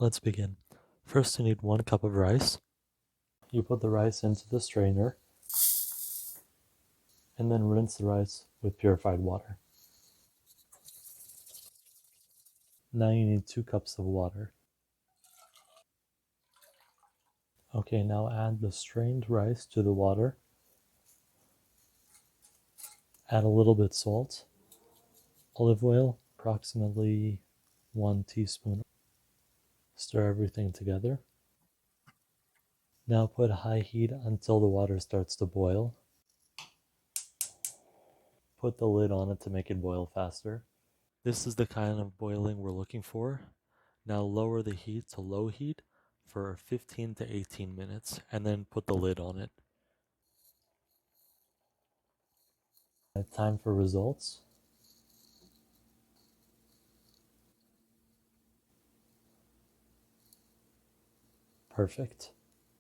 Let's begin. First, you need 1 cup of rice. You put the rice into the strainer and then rinse the rice with purified water. Now you need 2 cups of water. Okay, now add the strained rice to the water. Add a little bit salt, olive oil, approximately 1 teaspoon. Stir everything together. Now put high heat until the water starts to boil. Put the lid on it to make it boil faster. This is the kind of boiling we're looking for. Now lower the heat to low heat for 15 to 18 minutes and then put the lid on it. Time for results. Perfect.